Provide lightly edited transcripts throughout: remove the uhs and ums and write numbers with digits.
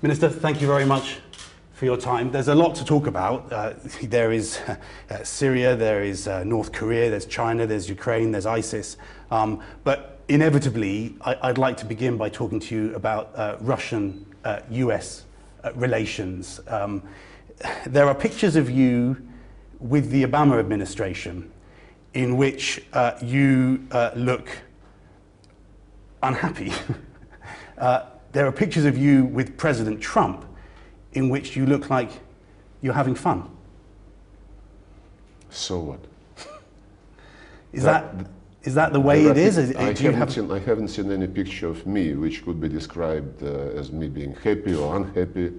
Minister, thank you very much for your time. There's a lot to talk about. There is Syria, there is North Korea, there's China, there's Ukraine, there's ISIS. But inevitably, I'd like to begin by talking to you about Russian-US relations. There are pictures of you with the Obama administration in which you look unhappy. There are pictures of you with President Trump in which you look like you're having fun. So what? Is that the way it is? I haven't seen any picture of me which could be described as me being happy or unhappy.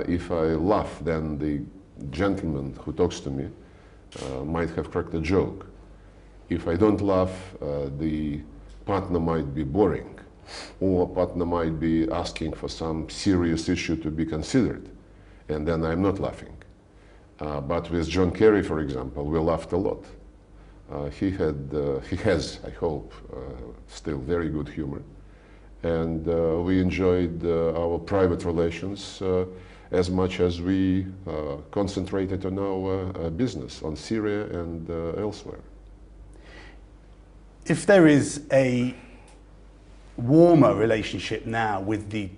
If I laugh, then the gentleman who talks to me might have cracked a joke. If I don't laugh, the partner might be boring, or partner might be asking for some serious issue to be considered, and then I'm not laughing. But with John Kerry, for example, we laughed a lot. He has, I hope, still very good humor, and we enjoyed our private relations as much as we concentrated on our business, on Syria and elsewhere. If there is a warmer relationship now with the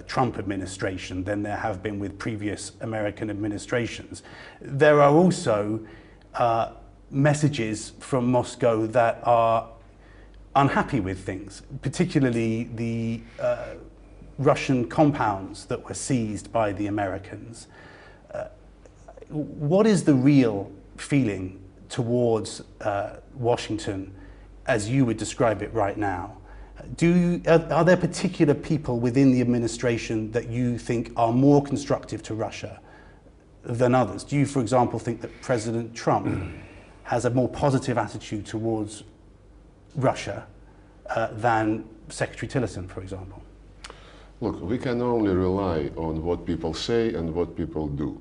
Trump administration than there have been with previous American administrations, there are also messages from Moscow that are unhappy with things, particularly the Russian compounds that were seized by the Americans. What is the real feeling towards Washington as you would describe it right now? Are there particular people within the administration that you think are more constructive to Russia than others? Do you, for example, think that President Trump has a more positive attitude towards Russia than Secretary Tillerson, for example? Look, we can only rely on what people say and what people do.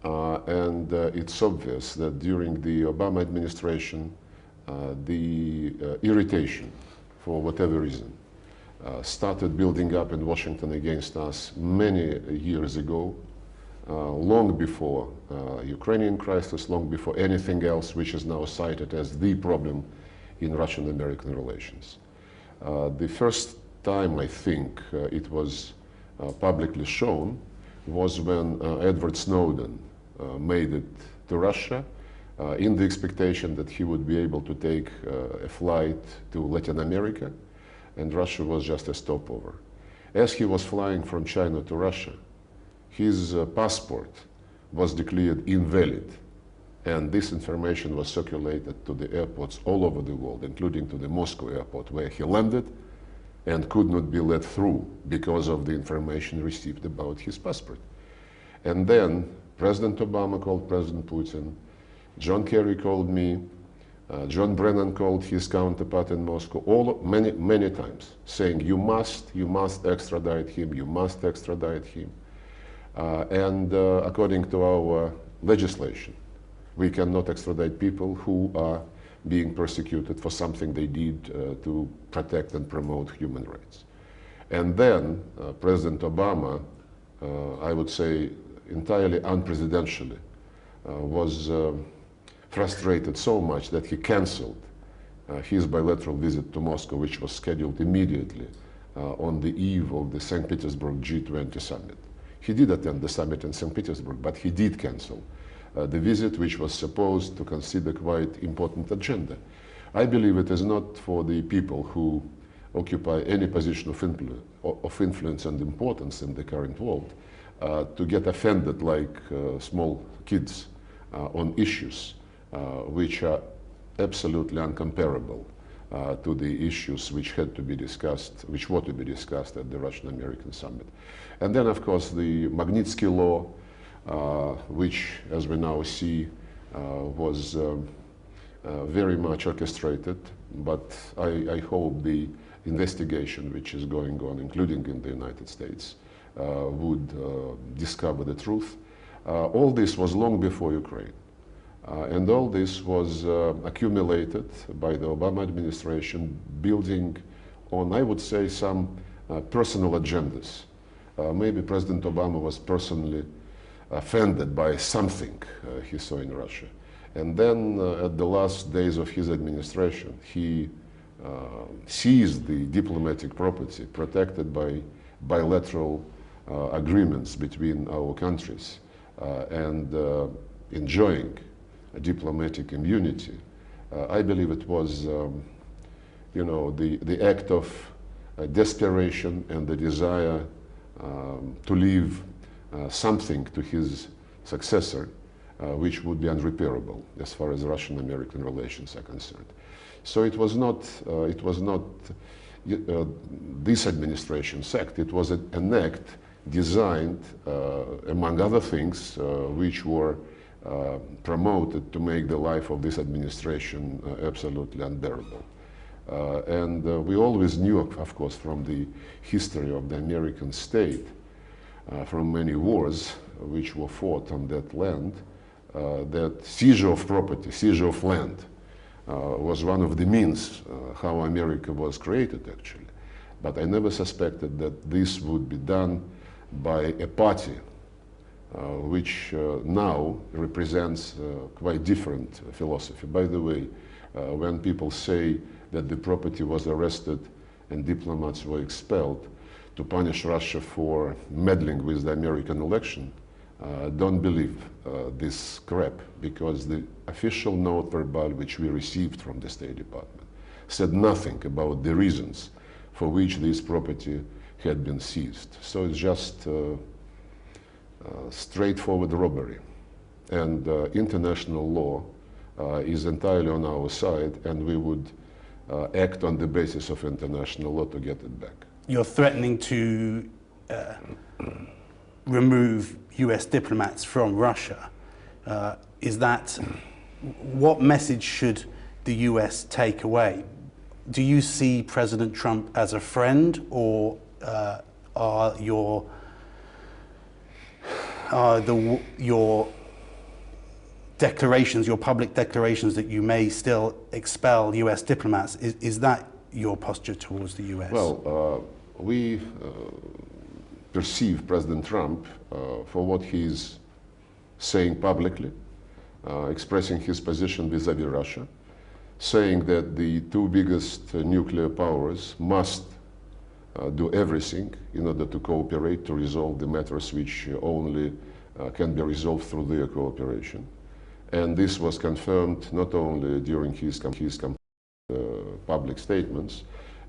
It's obvious that during the Obama administration, the irritation, for whatever reason, started building up in Washington against us many years ago, long before Ukrainian crisis, long before anything else which is now cited as the problem in Russian-American relations. The first time I think it was publicly shown was when Edward Snowden made it to Russia in the expectation that he would be able to take a flight to Latin America, and Russia was just a stopover. As he was flying from China to Russia, his passport was declared invalid, and this information was circulated to the airports all over the world, including to the Moscow airport, where he landed and could not be let through because of the information received about his passport. And then President Obama called President Putin, John Kerry called me, John Brennan called his counterpart in Moscow, many times, saying, you must extradite him, you must extradite him. According to our legislation, we cannot extradite people who are being persecuted for something they did to protect and promote human rights. And then President Obama, I would say entirely unpresidentially, was frustrated so much that he canceled his bilateral visit to Moscow, which was scheduled immediately on the eve of the St. Petersburg G20 summit. He did attend the summit in St. Petersburg, but he did cancel the visit, which was supposed to consider quite important agenda. I believe it is not for the people who occupy any position of influence and importance in the current world to get offended like small kids on issues which are absolutely uncomparable to the issues which had to be discussed, which were to be discussed at the Russian-American summit. And then, of course, the Magnitsky Law, which, as we now see, was very much orchestrated, but I hope the investigation which is going on, including in the United States, would discover the truth. All this was long before Ukraine. And all this was accumulated by the Obama administration, building on, I would say, some personal agendas Maybe President Obama was personally offended by something he saw in Russia. And then at the last days of his administration, he seized the diplomatic property protected by bilateral agreements between our countries and enjoying a diplomatic immunity. I believe it was, the act of desperation and the desire to leave something to his successor, which would be unrepairable as far as Russian-American relations are concerned. So it was not this administration's act. It was an act designed, among other things, which were promoted to make the life of this administration absolutely unbearable. And we always knew, of course, from the history of the American state, from many wars which were fought on that land, that seizure of property, seizure of land, was one of the means how America was created, actually. But I never suspected that this would be done by a party which now represents quite different philosophy. By the way, when people say that the property was arrested and diplomats were expelled to punish Russia for meddling with the American election, don't believe this crap, because the official note verbal which we received from the State Department said nothing about the reasons for which this property had been seized. So it's just straightforward robbery. And international law is entirely on our side, and we would act on the basis of international law to get it back. You're threatening to remove US diplomats from Russia. What message should the US take away? Do you see President Trump as a friend, or are your declarations, your public declarations that you may still expel US diplomats, is that your posture towards the US? Well, we perceive President Trump for what he's saying publicly, expressing his position vis-à-vis Russia, saying that the two biggest nuclear powers must do everything in order to cooperate to resolve the matters which only can be resolved through their cooperation. And this was confirmed not only during his public statements,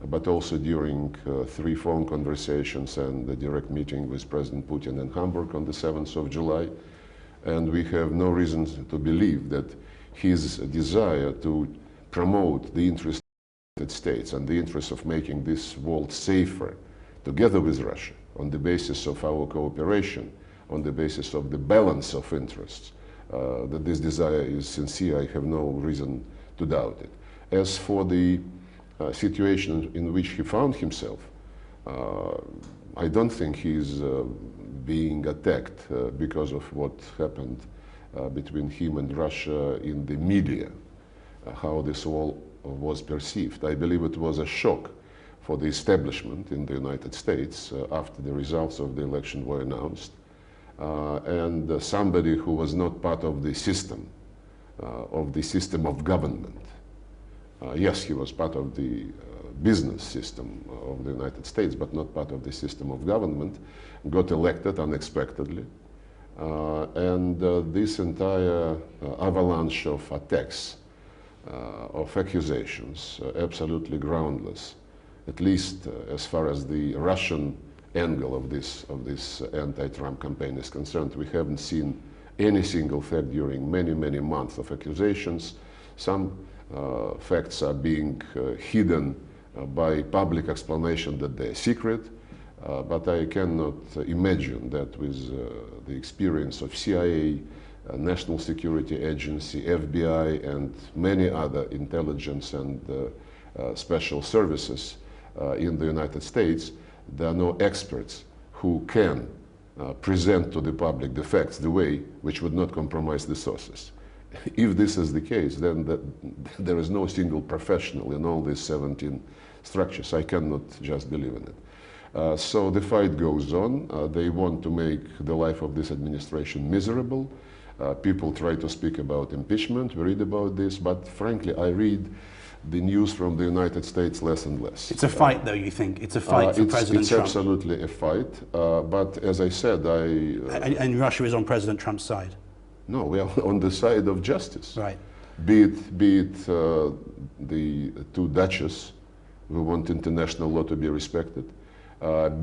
but also during 3 phone conversations and the direct meeting with President Putin in Hamburg on the 7th of July. And we have no reason to believe that his desire to promote the interests of the United States and the interest of making this world safer, together with Russia, on the basis of our cooperation, on the basis of the balance of interests, that this desire is sincere. I have no reason to doubt it. As for the situation in which he found himself, I don't think he's being attacked because of what happened between him and Russia in the media, how this all was perceived. I believe it was a shock for the establishment in the United States after the results of the election were announced, and somebody who was not part of the system of government. Yes, he was part of the business system of the United States, but not part of the system of government, got elected unexpectedly. And this entire avalanche of attacks, of accusations, absolutely groundless, at least as far as the Russian angle of this anti-Trump campaign is concerned. We haven't seen any single fact during many, many months of accusations. Some facts are being hidden by public explanation that they're secret, but I cannot imagine that with the experience of CIA, National Security Agency, FBI, and many other intelligence and special services in the United States, there are no experts who can present to the public the facts the way which would not compromise the sources. If this is the case, then there is no single professional in all these 17 structures. I cannot just believe in it. So the fight goes on. They want to make the life of this administration miserable. People try to speak about impeachment. We read about this, but frankly, I read the news from the United States less and less. It's a fight, though, you think? It's a fight for President Trump? It's absolutely a fight. But as I said, and Russia is on President Trump's side? No, we are on the side of justice. Right. Be it the two duchesses who want international law to be respected,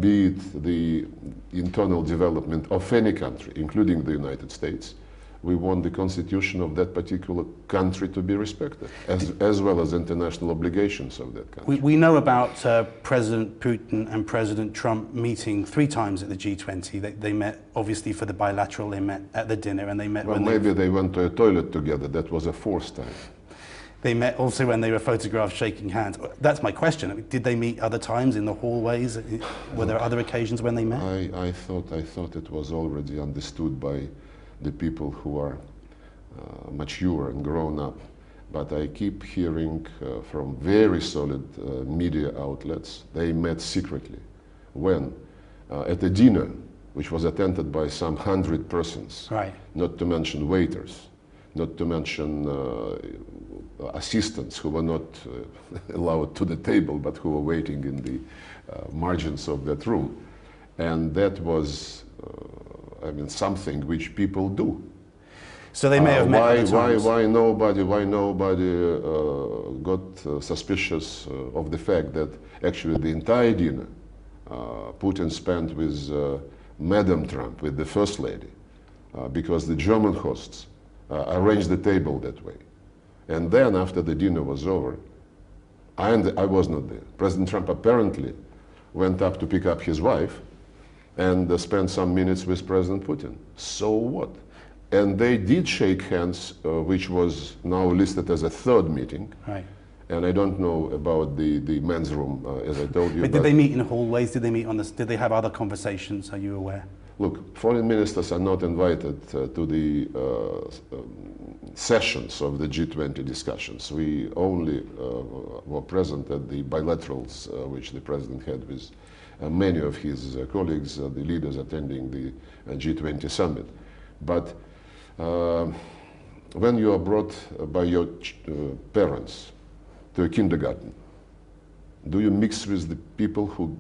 be it the internal development of any country, including the United States. We want the constitution of that particular country to be respected, as well as international obligations of that country. We know about President Putin and President Trump meeting 3 times at the G20. They met, obviously, for the bilateral. They met at the dinner, and they met well, maybe they went to a toilet together. That was a 4th time. They met also when they were photographed shaking hands. That's my question. I mean, did they meet other times in the hallways? Were there other occasions when they met? I thought it was already understood by the people who are mature and grown up. But I keep hearing from very solid media outlets, they met secretly. When? At a dinner, which was attended by some 100 persons, right. Not to mention waiters, not to mention assistants who were not allowed to the table, but who were waiting in the margins of that room. And that was something which people do. So they may have met other times. Why nobody got suspicious of the fact that actually the entire dinner Putin spent with Madam Trump, with the First Lady, because the German hosts arranged the table that way. And then after the dinner was over, I was not there. President Trump apparently went up to pick up his wife and spent some minutes with President Putin. So what? And they did shake hands, which was now listed as a 3rd meeting. Right. And I don't know about the men's room, as I told you. But did they meet in hallways? Did they meet on this? Did they have other conversations? Are you aware? Look, foreign ministers are not invited to the sessions of the G20 discussions. We only were present at the bilaterals which the president had with many of his colleagues, the leaders attending the G20 summit. But when you are brought by your parents to a kindergarten, do you mix with the people who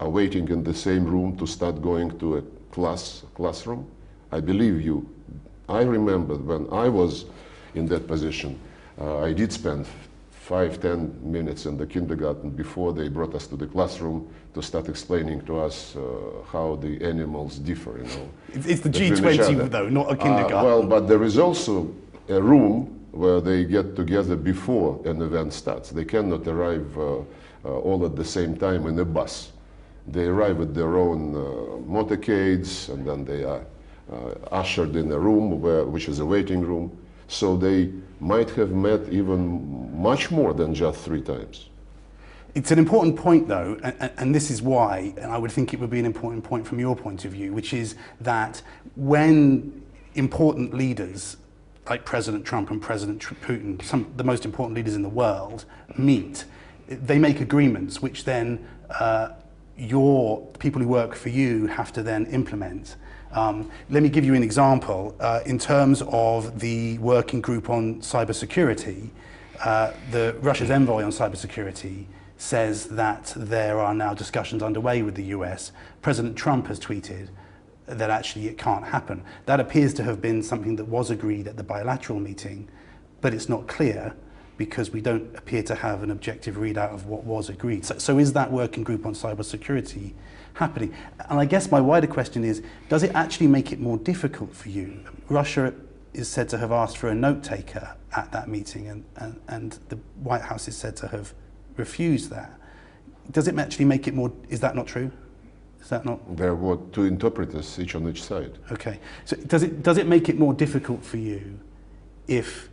are waiting in the same room to start going to a classroom? I believe you. I remember when I was in that position, I did spend 5-10 minutes in the kindergarten before they brought us to the classroom to start explaining to us how the animals differ. It's the G20 though, not a kindergarten. Well, but there is also a room where they get together before an event starts. They cannot arrive all at the same time in a bus. They arrive at their own motorcades, and then they are ushered in a room which is a waiting room. So they might have met even much more than just 3 times. It's an important point, though, and this is why, and I would think it would be an important point from your point of view, which is that when important leaders like President Trump and President Putin, the most important leaders in the world, meet, they make agreements which then your people who work for you have to then implement. Let me give you an example. In terms of the working group on cybersecurity, Russia's envoy on cybersecurity says that there are now discussions underway with the US. President Trump has tweeted that actually it can't happen. That appears to have been something that was agreed at the bilateral meeting, but it's not clear because we don't appear to have an objective readout of what was agreed. So is that working group on cybersecurity happening? And I guess my wider question is, does it actually make it more difficult for you? Russia is said to have asked for a note taker at that meeting, and the White House is said to have refused that. Does it actually make it more, is that not true? Is that not? There were 2 interpreters, each on each side. Okay, so does it make it more difficult for you if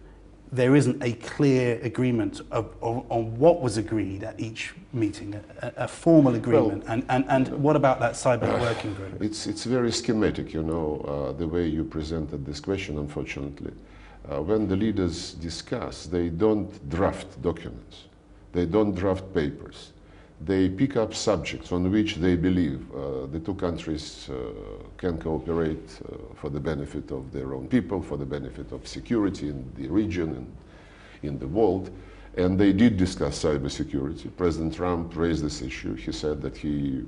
there isn't a clear agreement on what was agreed at each meeting, a formal agreement? Well, and what about that cyber working group? It's very schematic, the way you presented this question, unfortunately. When the leaders discuss, they don't draft documents. They don't draft papers. they pick up subjects on which they believe the two countries can cooperate for the benefit of their own people, for the benefit of security in the region and in the world. And they did discuss cybersecurity. President Trump raised this issue. He said that he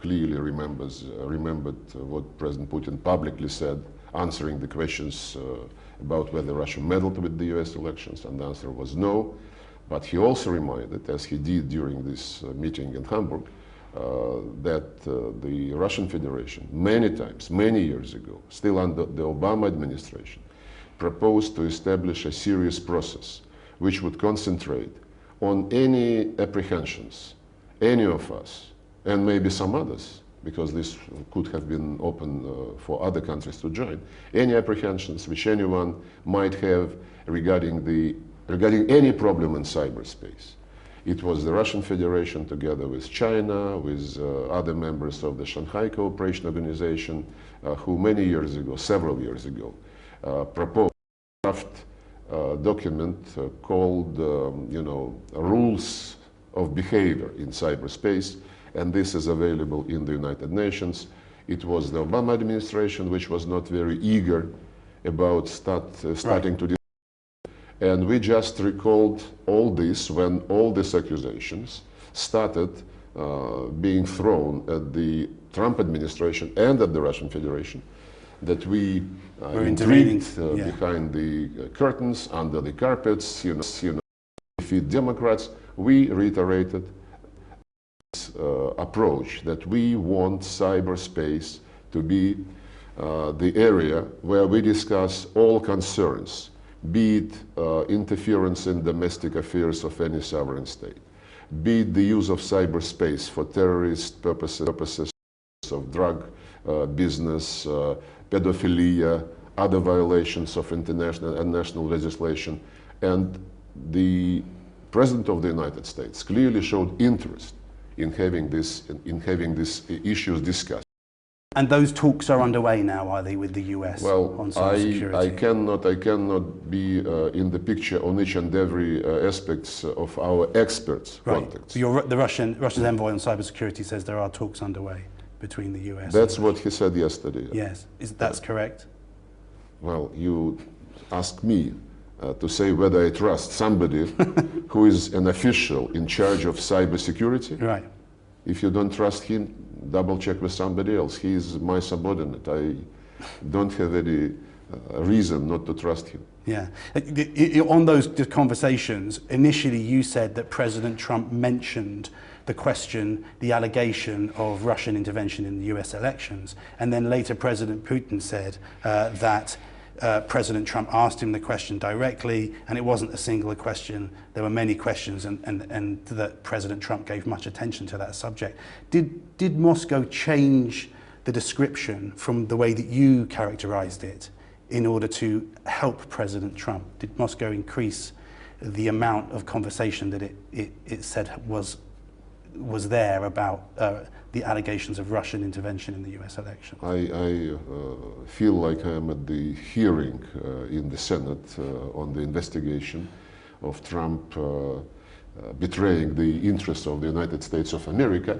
clearly remembered what President Putin publicly said, answering the questions about whether Russia meddled with the US elections, and the answer was no. But he also reminded, as he did during this meeting in Hamburg, that the Russian Federation many times, many years ago, still under the Obama administration, proposed to establish a serious process which would concentrate on any apprehensions, any of us, and maybe some others, because this could have been open for other countries to join, any apprehensions which anyone might have regarding any problem in cyberspace. It was the Russian Federation together with China, with other members of the Shanghai Cooperation Organization, who many years ago, several years ago, proposed a draft document called, Rules of Behavior in Cyberspace, and this is available in the United Nations. It was the Obama administration which was not very eager about starting to. And we just recalled all this when all these accusations started being thrown at the Trump administration and at the Russian Federation, that we intrigued behind the curtains, under the carpets, defeat Democrats. We reiterated this approach that we want cyberspace to be the area where we discuss all concerns, be it interference in domestic affairs of any sovereign state, be it the use of cyberspace for terrorist purposes of drug business, pedophilia, other violations of international and national legislation. And the President of the United States clearly showed interest in having these issues discussed. And those talks are underway now, are they, with the US on cybersecurity? I cannot be in the picture on each and every aspects of our experts' contacts. The Russia's envoy on cybersecurity says there are talks underway between the US. That's what he said yesterday. Yes, that's correct? Well, you ask me to say whether I trust somebody who is an official in charge of cybersecurity. Right. If you don't trust him, double check with somebody else. He is my subordinate. I don't have any reason not to trust him. Yeah. On those conversations, initially you said that President Trump mentioned the question, the allegation of Russian intervention in the US elections, and then later President Putin said that President Trump asked him the question directly, and it wasn't a singular question. There were many questions, and that President Trump gave much attention to that subject. Did Moscow change the description from the way that you characterized it in order to help President Trump? Did Moscow increase the amount of conversation that it said was there about the allegations of Russian intervention in the US election? I feel like I am at the hearing in the Senate on the investigation of Trump betraying the interests of the United States of America.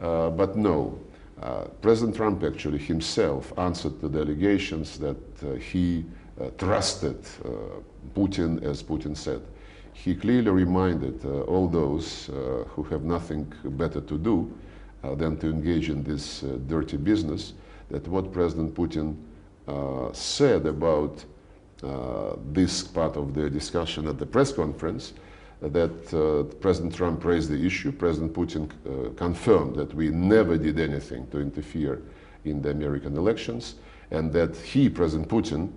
But no, President Trump actually himself answered to the allegations that he trusted Putin, as Putin said. He clearly reminded all those who have nothing better to do than to engage in this dirty business, that what President Putin said about this part of the discussion at the press conference, that President Trump raised the issue. President Putin confirmed that we never did anything to interfere in the American elections, and that he, President Putin,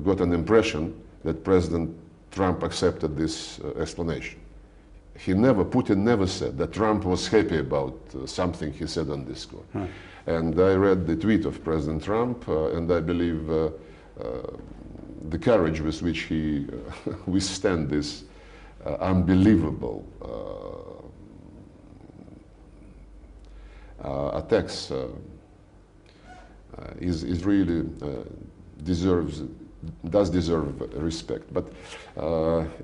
got an impression that President Trump accepted this explanation. Putin never said that Trump was happy about something he said on this score. Right. And I read the tweet of President Trump, and I believe the courage with which he withstand this unbelievable attacks is really deserves does deserve respect. But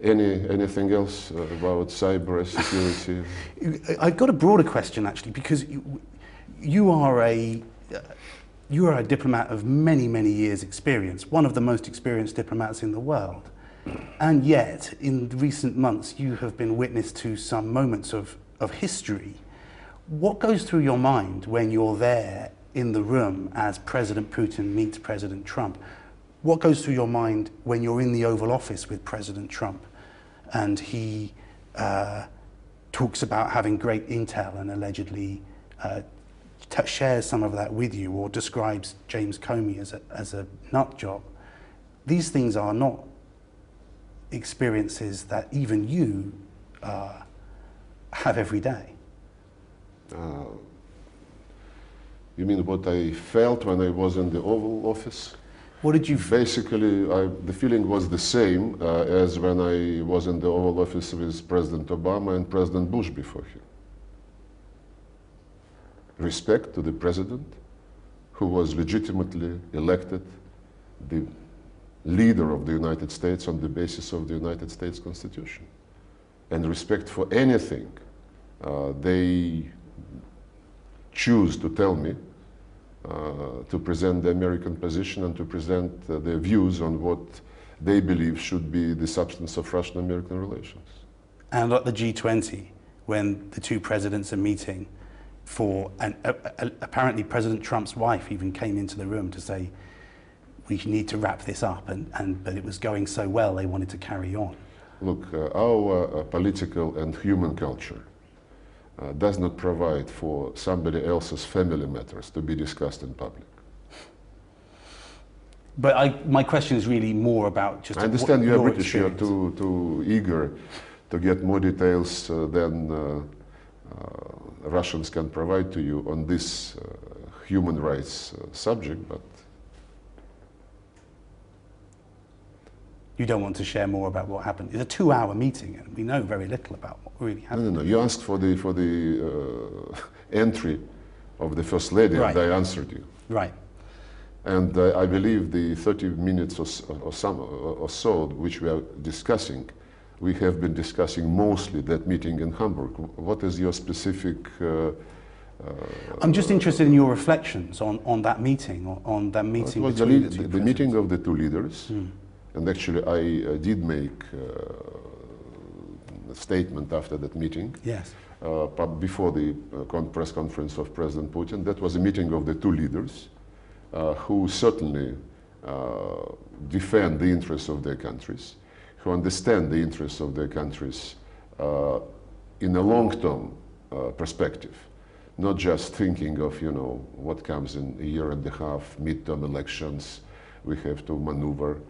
anything else about cyber security? I've got a broader question actually, because you are a diplomat of many, many years' experience, one of the most experienced diplomats in the world. And yet, in recent months, you have been witness to some moments of history. What goes through your mind when you're there in the room as President Putin meets President Trump? What goes through your mind when you're in the Oval Office with President Trump and he talks about having great intel and allegedly shares some of that with you, or describes James Comey as a nut job? These things are not experiences that even you have every day. You mean what I felt when I was in the Oval Office? What did you Basically, the feeling was the same as when I was in the Oval Office with President Obama and President Bush before him. Respect to the president, who was legitimately elected the leader of the United States on the basis of the United States Constitution. And respect for anything they choose to tell me, to present the American position and to present their views on what they believe should be the substance of Russian-American relations. And at the G20, when the two presidents are meeting, apparently President Trump's wife even came into the room to say, we need to wrap this up, but it was going so well they wanted to carry on. Look, our political and human culture does not provide for somebody else's family matters to be discussed in public. But my question is really more about just I understand you are British, experience. you are too eager to get more details than Russians can provide to you on this human rights subject, but you don't want to share more about what happened. It's a 2-hour meeting, and we know very little about what really happened. No. You asked for the entry of the First Lady, Right. and I answered you. Right. And I believe the 30 minutes or so which we are discussing, we have been discussing mostly that meeting in Hamburg. What is your specific... I'm just interested in your reflections on that meeting, on that meeting it was between the two the meeting presidents. of the two leaders. And actually, I did make a statement after that meeting. Yes. Before the press conference of President Putin. That was a meeting of the two leaders who certainly defend the interests of their countries, who understand the interests of their countries in a long-term perspective, not just thinking of, what comes in a year and a half, midterm elections, we have to maneuver.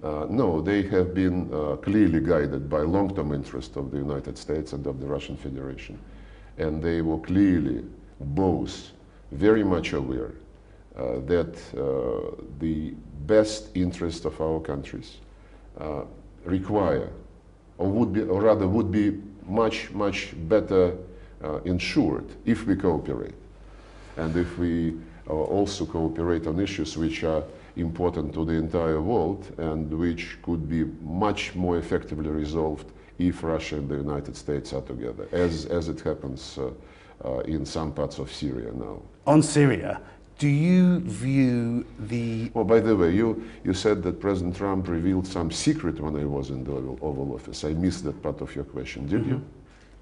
No, they have been clearly guided by long-term interest of the United States and of the Russian Federation. And they were clearly both very much aware that the best interest of our countries require, or would be much, much better ensured if we cooperate. And if we also cooperate on issues which are important to the entire world and which could be much more effectively resolved if Russia and the United States are together, as it happens in some parts of Syria now. On Syria, do you view the... Oh, by the way, you said that President Trump revealed some secret when I was in the Oval Office. I missed that part of your question, did you?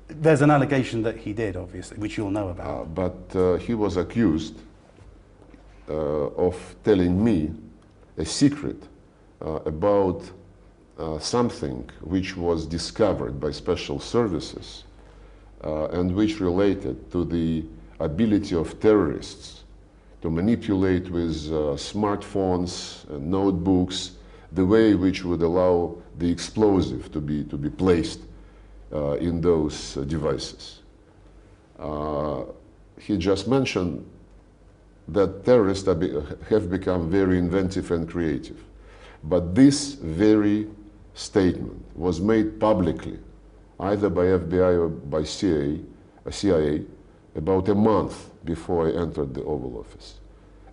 There's an allegation that he did, obviously, which you'll know about. But he was accused of telling me a secret about something which was discovered by special services and which related to the ability of terrorists to manipulate with smartphones and notebooks the way which would allow the explosive to be placed in those devices. He just mentioned that terrorists have become very inventive and creative. But this very statement was made publicly, either by FBI or by CIA, about a month before I entered the Oval Office.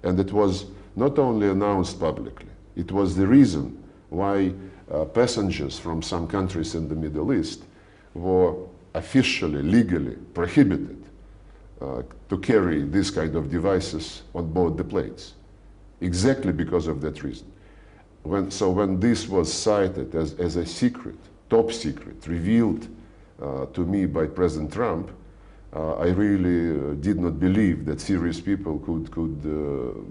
And it was not only announced publicly, It was the reason why passengers from some countries in the Middle East were officially, legally prohibited to carry these kind of devices on board the planes, exactly because of that reason. So when this was cited as a secret, top secret, revealed to me by President Trump, I really did not believe that serious people could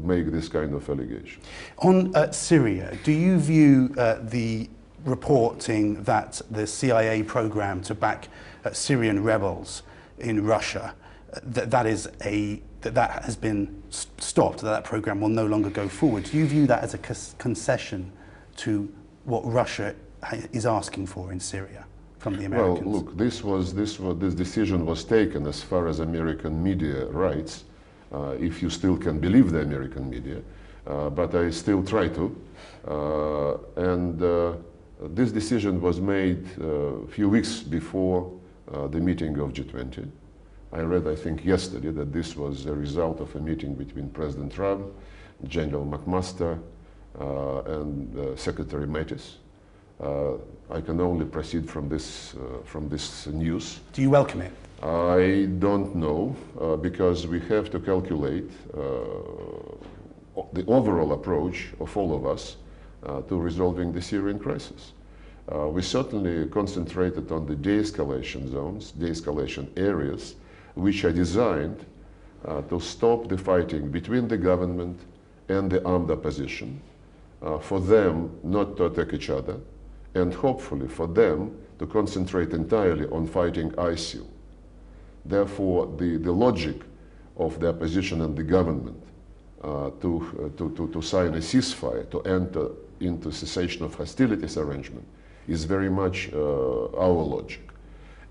make this kind of allegation. On Syria, do you view the reporting that the CIA program to back Syrian rebels in Russia, that has been stopped, that program will no longer go forward? Do you view that as a concession to what Russia is asking for in Syria from the Americans? Well, look, this decision was taken as far as American media writes, if you still can believe the American media, but I still try to. This decision was made a few weeks before the meeting of G20. I read, I think, yesterday that this was a result of a meeting between President Trump, General McMaster, and Secretary Mattis. I can only proceed from this news. Do you welcome it? I don't know, because we have to calculate the overall approach of all of us to resolving the Syrian crisis. We certainly concentrated on the de-escalation zones, de-escalation areas, which are designed to stop the fighting between the government and the armed opposition, for them not to attack each other, and hopefully for them to concentrate entirely on fighting ISIL. Therefore, the logic of the opposition and the government to sign a ceasefire, to enter into cessation of hostilities arrangement, is very much our logic.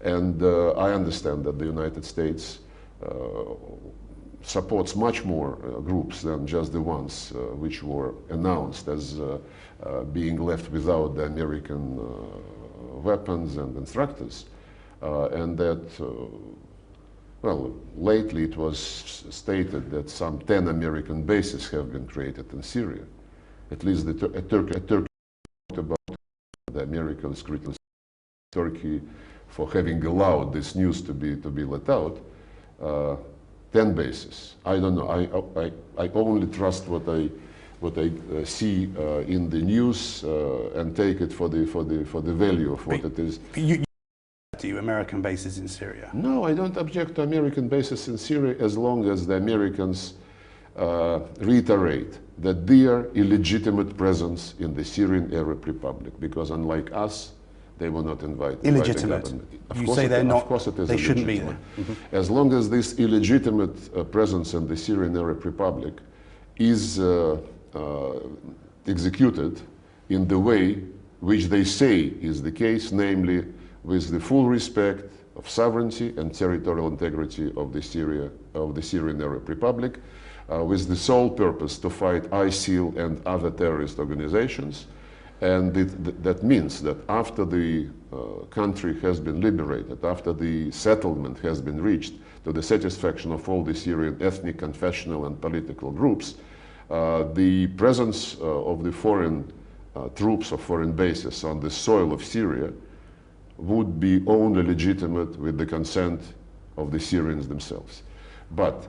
And I understand that the United States supports much more groups than just the ones which were announced as being left without the American weapons and instructors, and that, well, lately it was stated that some 10 American bases have been created in Syria. At least Turkey talked about the Americans criticized Turkey for having allowed this news to be let out. 10 bases. I don't know. I only trust what I see in the news and take it for the value of what it is. Do you American bases in Syria? No, I don't object to American bases in Syria as long as the Americans reiterate that their illegitimate presence in the Syrian Arab Republic, because unlike us, they were not invited. Illegitimate. You say they're not. Of course it is. They shouldn't be there. As long as this illegitimate presence in the Syrian Arab Republic is executed in the way which they say is the case, namely with the full respect of sovereignty and territorial integrity of the Syrian Arab Republic, with the sole purpose to fight ISIL and other terrorist organizations. And that means that after the country has been liberated, after the settlement has been reached to the satisfaction of all the Syrian ethnic, confessional, and political groups, the presence of the foreign troops or foreign bases on the soil of Syria would be only legitimate with the consent of the Syrians themselves. But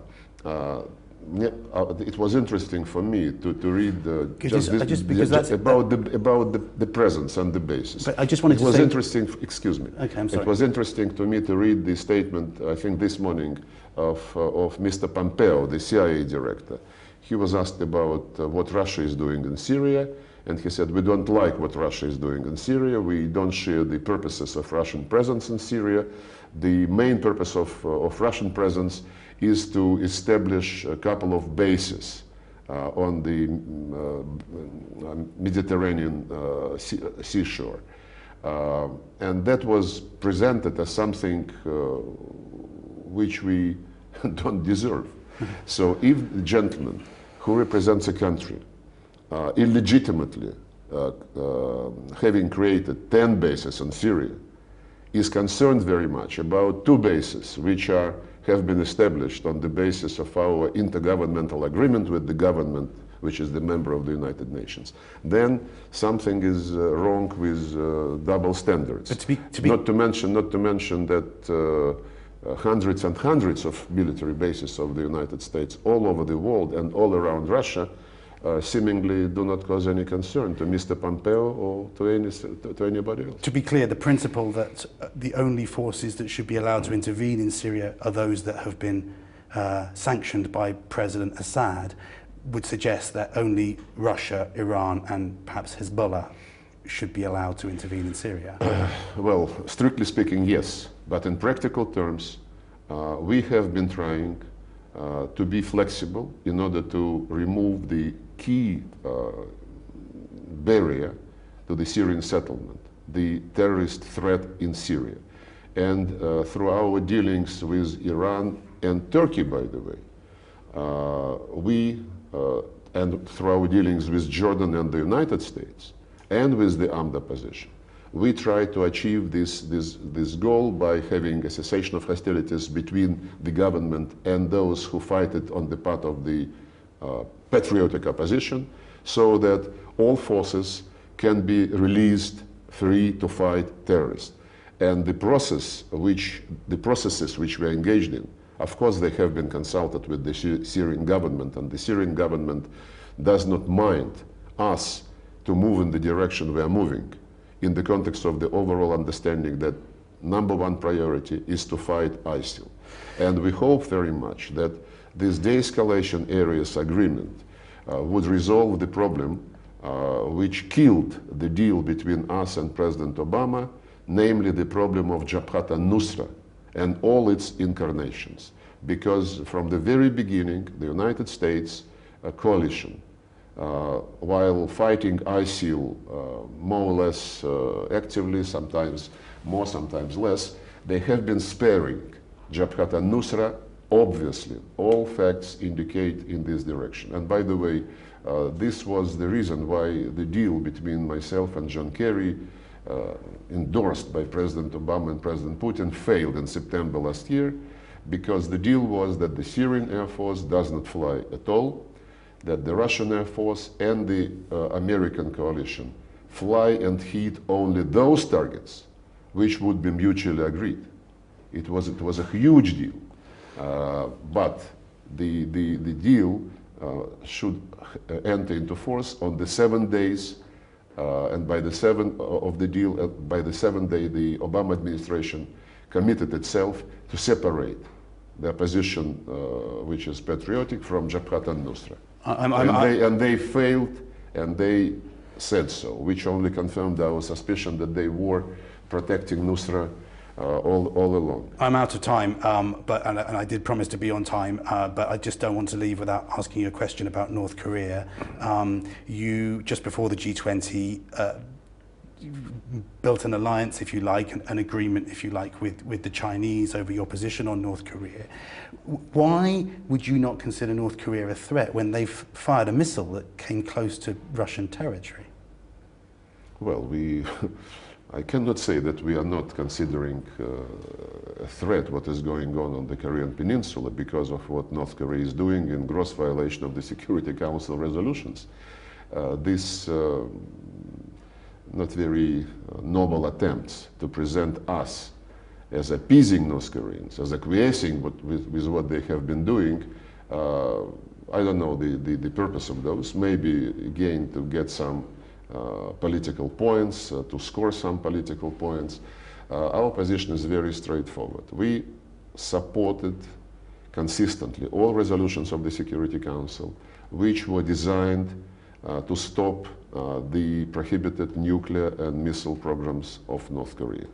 it was interesting for me to read about the presence and the basis. But I just wanted to say... It was interesting, excuse me. Okay, I'm sorry. It was interesting to me to read the statement, I think this morning, of Mr. Pompeo, the CIA director. He was asked about what Russia is doing in Syria, and he said, we don't like what Russia is doing in Syria. We don't share the purposes of Russian presence in Syria. The main purpose of Russian presence is to establish a couple of bases on the Mediterranean seashore. And that was presented as something which we don't deserve. So if the gentleman who represents a country illegitimately having created 10 bases in Syria is concerned very much about 2 bases which have been established on the basis of our intergovernmental agreement with the government which is the member of the United Nations, then something is wrong with double standards. Not to mention that hundreds and hundreds of military bases of the United States all over the world and all around Russia seemingly do not cause any concern to Mr. Pompeo or to anybody else. To be clear, the principle that the only forces that should be allowed to intervene in Syria are those that have been sanctioned by President Assad would suggest that only Russia, Iran and perhaps Hezbollah should be allowed to intervene in Syria. Well, strictly speaking, yes. But in practical terms, we have been trying to be flexible in order to remove the key barrier to the Syrian settlement, the terrorist threat in Syria. And through our dealings with Iran and Turkey, by the way, and through our dealings with Jordan and the United States, and with the armed opposition, we try to achieve this goal by having a cessation of hostilities between the government and those who fight it on the part of the patriotic opposition, so that all forces can be released free to fight terrorists. And the processes which we are engaged in, of course, they have been consulted with the Syrian government, and the Syrian government does not mind us to move in the direction we are moving, in the context of the overall understanding that #1 priority is to fight ISIL. And we hope very much that this de-escalation areas agreement would resolve the problem which killed the deal between us and President Obama, namely the problem of Jabhat al-Nusra and all its incarnations. Because from the very beginning, the United States coalition, while fighting ISIL more or less actively, sometimes more, sometimes less, they have been sparing Jabhat al-Nusra. Obviously, all facts indicate in this direction. And by the way, this was the reason why the deal between myself and John Kerry, endorsed by President Obama and President Putin, failed in September last year, because the deal was that the Syrian Air Force does not fly at all, that the Russian Air Force and the American coalition fly and hit only those targets which would be mutually agreed. It was a huge deal, but the deal should enter into force on the 7 days, and by the 7th of the deal, by the 7th day, the Obama administration committed itself to separate the opposition, which is patriotic, from Jabhat al-Nusra. And they failed, and they said so, which only confirmed our suspicion that they were protecting Nusra all along. I'm out of time, and I did promise to be on time, but I just don't want to leave without asking you a question about North Korea. You, just before the G20, built an alliance, if you like, an agreement, if you like, with the Chinese over your position on North Korea. Why would you not consider North Korea a threat when they've fired a missile that came close to Russian territory? Well, I cannot say that we are not considering a threat what is going on the Korean Peninsula because of what North Korea is doing in gross violation of the Security Council resolutions. This not very noble attempts to present us as appeasing North Koreans, as acquiescing with what they have been doing. I don't know the purpose of those. Maybe again to get some political points, to score some political points. Our position is very straightforward. We supported consistently all resolutions of the Security Council which were designed to stop the prohibited nuclear and missile programs of North Korea.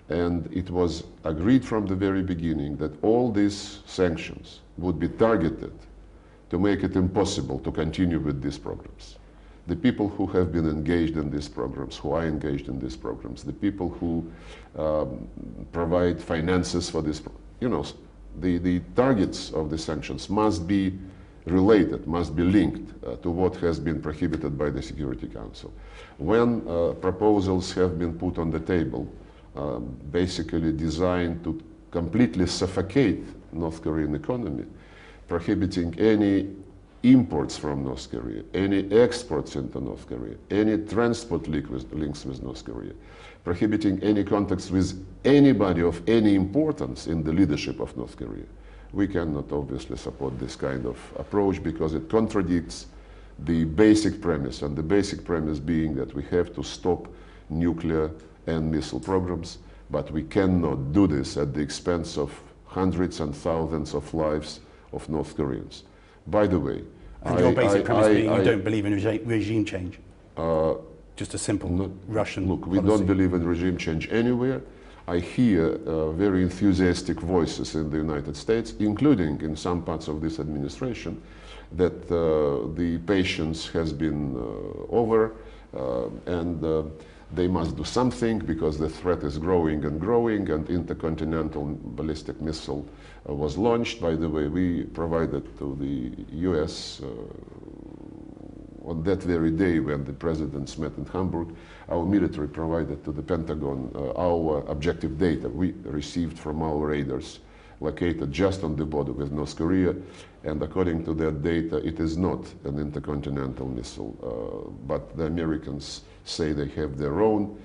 And it was agreed from the very beginning that all these sanctions would be targeted to make it impossible to continue with these programs. The people who have been engaged in these programs, who are engaged in these programs, the people who provide finances for this, the targets of the sanctions must be related, must be linked to what has been prohibited by the Security Council. When proposals have been put on the table, basically designed to completely suffocate North Korean economy, prohibiting any imports from North Korea, any exports into North Korea, any transport links with North Korea, prohibiting any contacts with anybody of any importance in the leadership of North Korea. We cannot obviously support this kind of approach because it contradicts the basic premise, and the basic premise being that we have to stop nuclear and missile programs, but we cannot do this at the expense of hundreds and thousands of lives of North Koreans. By the way, and your basic premise being you don't believe in regime change? Just a simple Russian Look, we policy. don't believe in regime change anywhere. I hear very enthusiastic voices in the United States, including in some parts of this administration, that the patience has been over and they must do something because the threat is growing and growing, and intercontinental ballistic missile was launched. By the way, we provided to the US on that very day when the presidents met in Hamburg, our military provided to the Pentagon our objective data we received from our radars located just on the border with North Korea, and according to that data, it is not an intercontinental missile, but the Americans say they have their own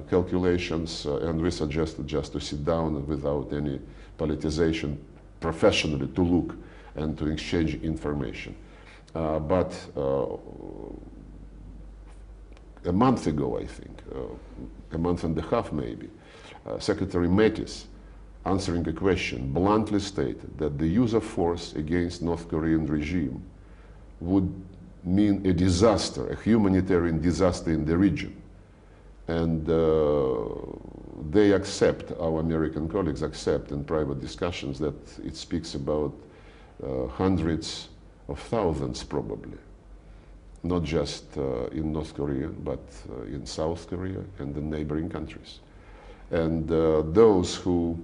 calculations, and we suggested just to sit down without any politicization, professionally to look and to exchange information. But a month ago, I think, a month and a half maybe, Secretary Mattis, answering a question, bluntly stated that the use of force against North Korean regime would mean a disaster, a humanitarian disaster in the region. And they accept, our American colleagues accept in private discussions that it speaks about hundreds of thousands probably, not just in North Korea, but in South Korea and the neighboring countries. And those who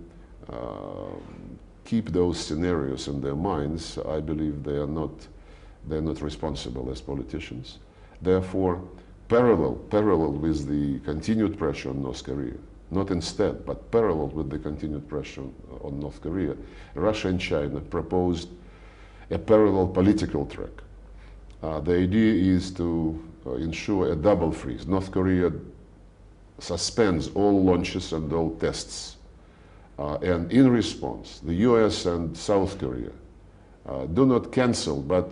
keep those scenarios in their minds, I believe they're not responsible as politicians. Therefore, parallel with the continued pressure on North Korea, not instead, but parallel with the continued pressure on North Korea, Russia and China proposed a parallel political track. The idea is to ensure a double freeze. North Korea suspends all launches and all tests. And in response, the US and South Korea do not cancel, but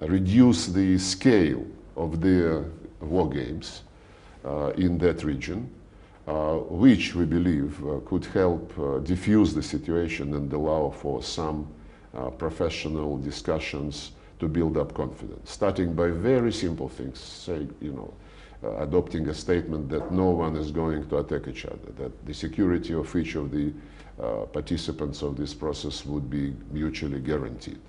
reduce the scale of their war games in that region, which we believe could help diffuse the situation and allow for some professional discussions to build up confidence, starting by very simple things, say, adopting a statement that no one is going to attack each other, that the security of each of the participants of this process would be mutually guaranteed,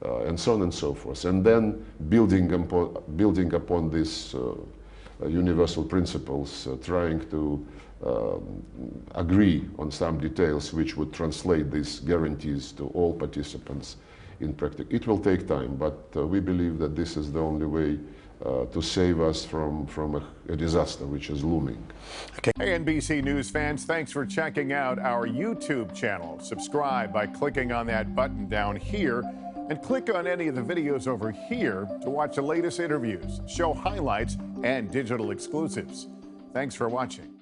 and so on and so forth. And then building upon these universal principles, trying to agree on some details which would translate these guarantees to all participants in practice. It will take time, but we believe that this is the only way to save us from a disaster which is looming. Okay. Hey, NBC News fans, thanks for checking out our YouTube channel. Subscribe by clicking on that button down here, and click on any of the videos over here to watch the latest interviews, show highlights, and digital exclusives. Thanks for watching.